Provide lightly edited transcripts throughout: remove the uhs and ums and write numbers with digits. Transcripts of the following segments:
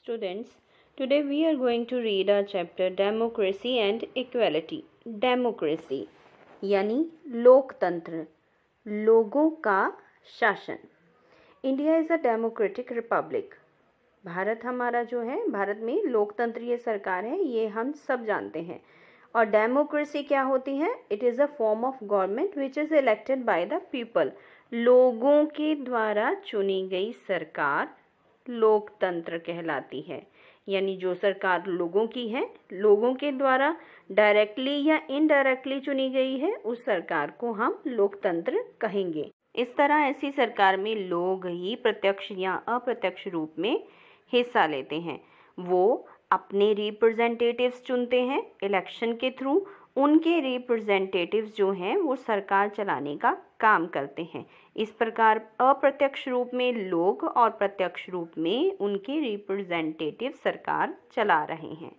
Students, today we are going to read our chapter Democracy and Equality. Democracy यानी लोकतंत्र, लोगों का शासन. India is a democratic Republic. Bharat हमारा जो है, भारत में लोकतंत्रीय सरकार है, ये हम सब जानते हैं. और डेमोक्रेसी क्या होती है? It is a form of government which is elected by the people. लोगों के द्वारा चुनी गई सरकार लोकतंत्र कहलाती है. यानी जो सरकार लोगों की है, लोगों के द्वारा डायरेक्टली या इनडायरेक्टली चुनी गई है, उस सरकार को हम लोकतंत्र कहेंगे. इस तरह ऐसी सरकार में लोग ही प्रत्यक्ष या अप्रत्यक्ष रूप में हिस्सा लेते हैं. वो अपने रिप्रेजेंटेटिव्स चुनते हैं इलेक्शन के थ्रू. उनके रिप्रेजेंटेटिव्स जो हैं वो सरकार चलाने का काम करते हैं. इस प्रकार अप्रत्यक्ष रूप में लोग और प्रत्यक्ष रूप में उनके रिप्रेजेंटेटिव सरकार चला रहे हैं.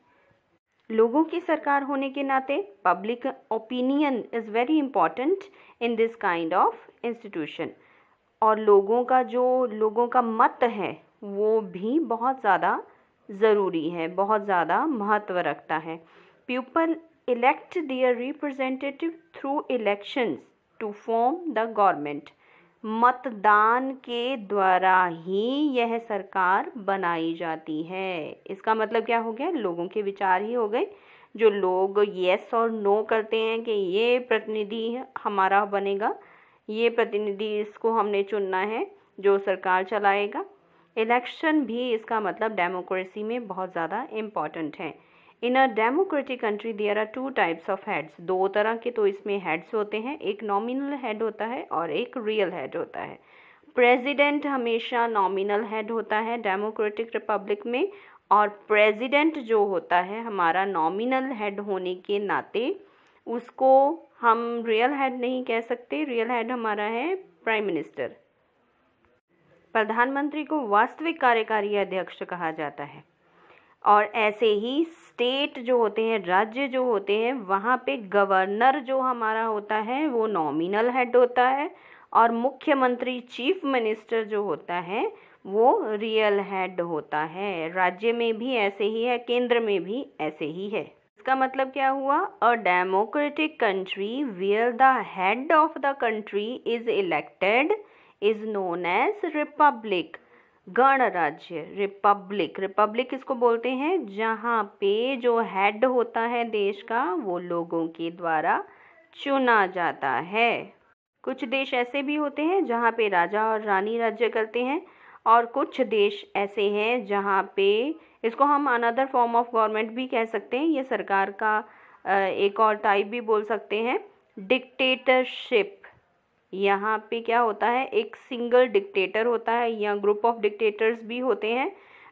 लोगों की सरकार होने के नाते public opinion is very important in this kind of institution. और लोगों का मत है वो भी बहुत ज़्यादा ज़रूरी है, बहुत ज़्यादा महत्व रखता है. People elect their representative through elections to form the government. मतदान के द्वारा ही यह सरकार बनाई जाती है. इसका मतलब क्या हो गया? लोगों के विचार ही हो गए. जो लोग येस और नो करते हैं कि ये प्रतिनिधि हमारा बनेगा, ये प्रतिनिधि इसको हमने चुनना है जो सरकार चलाएगा. इलेक्शन भी इसका मतलब डेमोक्रेसी में बहुत ज़्यादा इम्पॉर्टेंट है. In a democratic country there are two types of heads. दो तरह के तो इसमें हेड्स होते हैं. एक नॉमिनल हेड होता है और एक रियल हेड होता है. प्रेसिडेंट हमेशा नॉमिनल हेड होता है डेमोक्रेटिक रिपब्लिक में. और प्रेसिडेंट जो होता है हमारा नॉमिनल हेड होने के नाते उसको हम रियल हेड नहीं कह सकते. रियल हेड हमारा है प्राइम मिनिस्टर. प्रधानमंत्री को वास्तविक कार्यकारी अध्यक्ष कहा जाता है. और ऐसे ही स्टेट जो होते हैं, राज्य जो होते हैं, वहाँ पे गवर्नर जो हमारा होता है वो नॉमिनल हेड होता है. और मुख्यमंत्री चीफ मिनिस्टर जो होता है वो रियल हेड होता है. राज्य में भी ऐसे ही है, केंद्र में भी ऐसे ही है. इसका मतलब क्या हुआ? A democratic country where the head of the country is elected is known as republic. गणराज्य, रिपब्लिक. रिपब्लिक इसको बोलते हैं जहाँ पे जो हेड होता है देश का वो लोगों के द्वारा चुना जाता है. कुछ देश ऐसे भी होते हैं जहाँ पे राजा और रानी राज्य करते हैं. और कुछ देश ऐसे हैं जहाँ पे इसको हम अनदर फॉर्म ऑफ गवर्नमेंट भी कह सकते हैं. ये सरकार का एक और टाइप भी बोल सकते हैं, डिक्टेटरशिप. यहाँ पे क्या होता है? एक सिंगल डिक्टेटर होता है या ग्रुप ऑफ डिक्टेटर्स भी होते हैं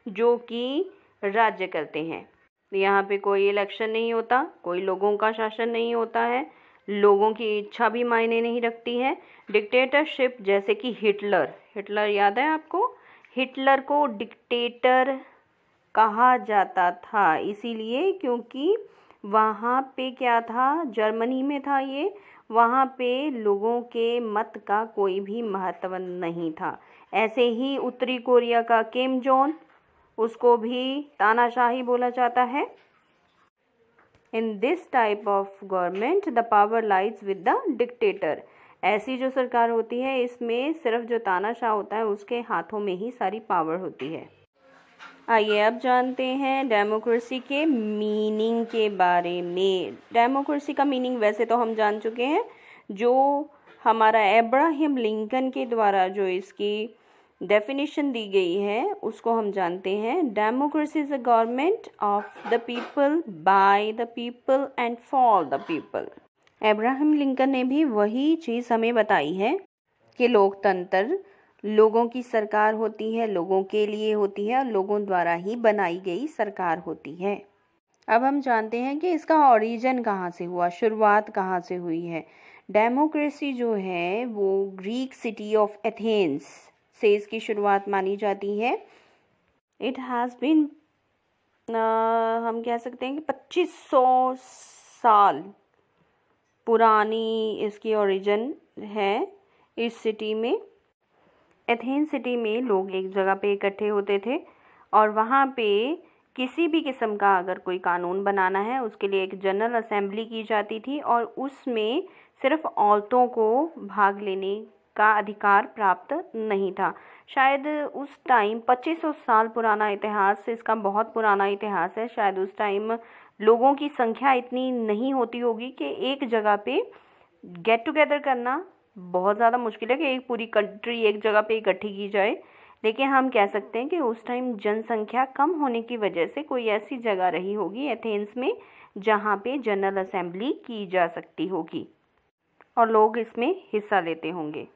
जो कि राज्य करते हैं. यहाँ पे कोई इलेक्शन नहीं होता, कोई लोगों का शासन नहीं होता है, लोगों की इच्छा भी मायने नहीं रखती है. डिक्टेटरशिप जैसे कि हिटलर याद है आपको? हिटलर को डिक्टेटर कहा जाता था इसीलिए क्योंकि वहाँ पे क्या था, जर्मनी में था ये. वहाँ पे लोगों के मत का कोई भी महत्व नहीं था. ऐसे ही उत्तरी कोरिया का किम जोंग, उसको भी तानाशाही बोला जाता है. In this type of government the power lies with the dictator. ऐसी जो सरकार होती है इसमें सिर्फ जो तानाशाह होता है उसके हाथों में ही सारी पावर होती है. आइए अब जानते हैं डेमोक्रेसी के मीनिंग के बारे में. डेमोक्रेसी का मीनिंग वैसे तो हम जान चुके हैं. जो हमारा अब्राहम लिंकन के द्वारा जो इसकी डेफिनेशन दी गई है उसको हम जानते हैं. Democracy is a government of the people, by the people and for the people. Abraham Lincoln ने भी वही चीज़ हमें बताई है कि लोकतंत्र लोगों की सरकार होती है, लोगों के लिए होती है और लोगों द्वारा ही बनाई गई सरकार होती है. अब हम जानते हैं कि इसका ओरिजिन कहाँ से हुआ, शुरुआत कहाँ से हुई है. डेमोक्रेसी जो है वो ग्रीक सिटी ऑफ एथेंस से इसकी शुरुआत मानी जाती है. इट हैज़ बीन हम कह सकते हैं कि 2500 साल पुरानी इसकी ओरिजिन है इस सिटी में. एथेंस सिटी में लोग एक जगह पे इकट्ठे होते थे और वहाँ पे किसी भी किस्म का अगर कोई कानून बनाना है उसके लिए एक जनरल असेंबली की जाती थी और उसमें सिर्फ औरतों को भाग लेने का अधिकार प्राप्त नहीं था। शायद उस टाइम 2500 साल पुराना इतिहास, इसका बहुत पुराना इतिहास है। शायद उस टाइम लोगों की संख्या इतनी नहीं होती होगी कि एक जगह पे गेट टुगेदर करना बहुत ज़्यादा मुश्किल है कि एक पूरी कंट्री एक जगह पे इकट्ठी की जाए। लेकिन हम कह सकते हैं कि उस टाइम जनसंख्या कम होने की वजह से कोई ऐसी जगह रही होगी एथेंस में जहाँ पे जनरल असेंबली की जा सकती होगी और लोग इसमें हिस्सा लेते होंगे।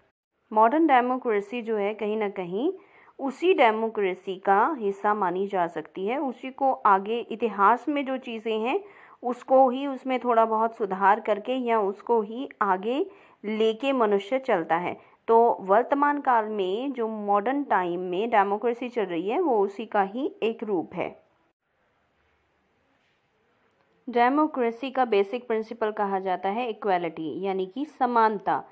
मॉडर्न डेमोक्रेसी जो है कहीं ना कहीं उसी डेमोक्रेसी का हिस्सा मानी जा सकती है। उसी को आगे इतिहास में जो चीज़ें हैं उसको ही उसमें थोड़ा बहुत सुधार करके या उसको ही आगे लेके मनुष्य चलता है। तो वर्तमान काल में जो मॉडर्न टाइम में डेमोक्रेसी चल रही है वो उसी का ही एक रूप है। डेमोक्रेसी का बेसिक प्रिंसिपल कहा जाता है इक्वालिटी, यानी कि समानता।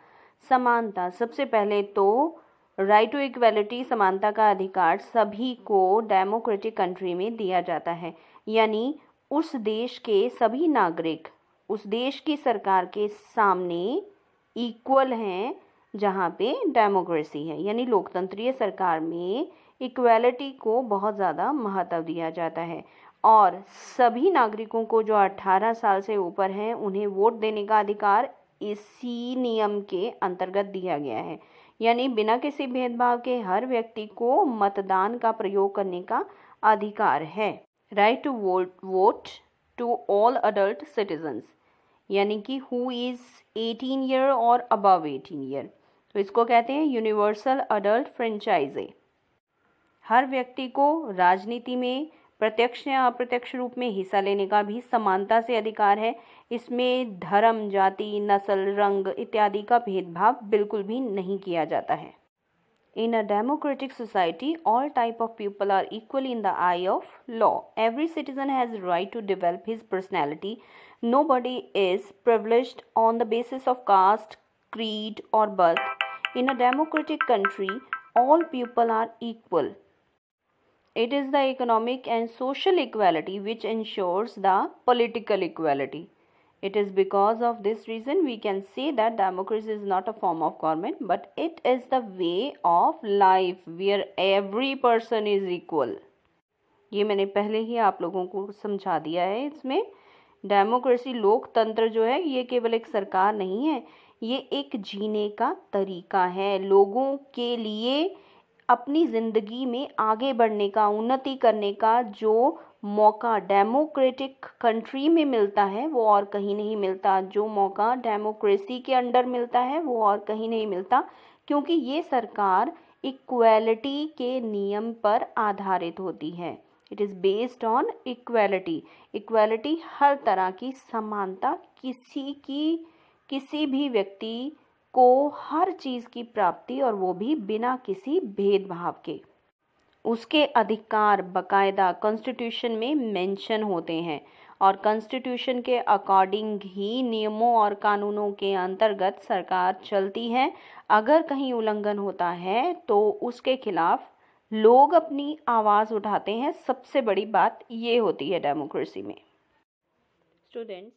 समानता सबसे पहले तो राइट टू इक्वालिटी, समानता का अधिकार सभी को डेमोक्रेटिक कंट्री में दिया जाता है। यानी उस देश के सभी नागरिक उस देश की सरकार के सामने इक्वल हैं जहाँ पे डेमोक्रेसी है। यानी लोकतंत्रीय सरकार में इक्वालिटी को बहुत ज़्यादा महत्व दिया जाता है और सभी नागरिकों को जो 18 साल से ऊपर हैं उन्हें वोट देने का अधिकार इसी नियम के अंतर्गत दिया गया है। यानी बिना किसी भेदभाव के हर व्यक्ति को मतदान का प्रयोग करने का अधिकार है। Right to vote to all adult citizens, यानी कि हु इज़ 18 ईयर और अबव 18 ईयर, तो इसको कहते हैं यूनिवर्सल अडल्ट फ्रेंचाइजे। हर व्यक्ति को राजनीति में प्रत्यक्ष या अप्रत्यक्ष रूप में हिस्सा लेने का भी समानता से अधिकार है। इसमें धर्म, जाति, नस्ल, रंग इत्यादि का भेदभाव बिल्कुल भी नहीं किया जाता है। In a democratic society, all type of people are equal in the eye of law. Every citizen has the right to develop his personality. Nobody is privileged on the basis of caste, creed, or birth. In a democratic country, all people are equal. It is the economic and social equality which ensures the political equality. It is because of this reason we can say that democracy is not a form of government, but it is the way of life where every person is equal. ये मैंने पहले ही आप लोगों को समझा दिया है। इसमें डेमोक्रेसी, लोकतंत्र जो है ये केवल एक सरकार नहीं है, ये एक जीने का तरीका है। लोगों के लिए अपनी ज़िंदगी में आगे बढ़ने का, उन्नति करने का जो मौका डेमोक्रेटिक कंट्री में मिलता है वो और कहीं नहीं मिलता। जो मौका डेमोक्रेसी के अंडर मिलता है वो और कहीं नहीं मिलता, क्योंकि ये सरकार इक्वालिटी के नियम पर आधारित होती है। It is based on equality. Equality हर तरह की समानता, किसी भी व्यक्ति को हर चीज़ की प्राप्ति, और वो भी बिना किसी भेदभाव के। उसके अधिकार बकायदा कॉन्स्टिट्यूशन में मेंशन होते हैं और कॉन्स्टिट्यूशन के अकॉर्डिंग ही नियमों और कानूनों के अंतर्गत सरकार चलती है। अगर कहीं उल्लंघन होता है तो उसके खिलाफ लोग अपनी आवाज़ उठाते हैं। सबसे बड़ी बात ये होती है डेमोक्रेसी में। स्टूडेंट्स,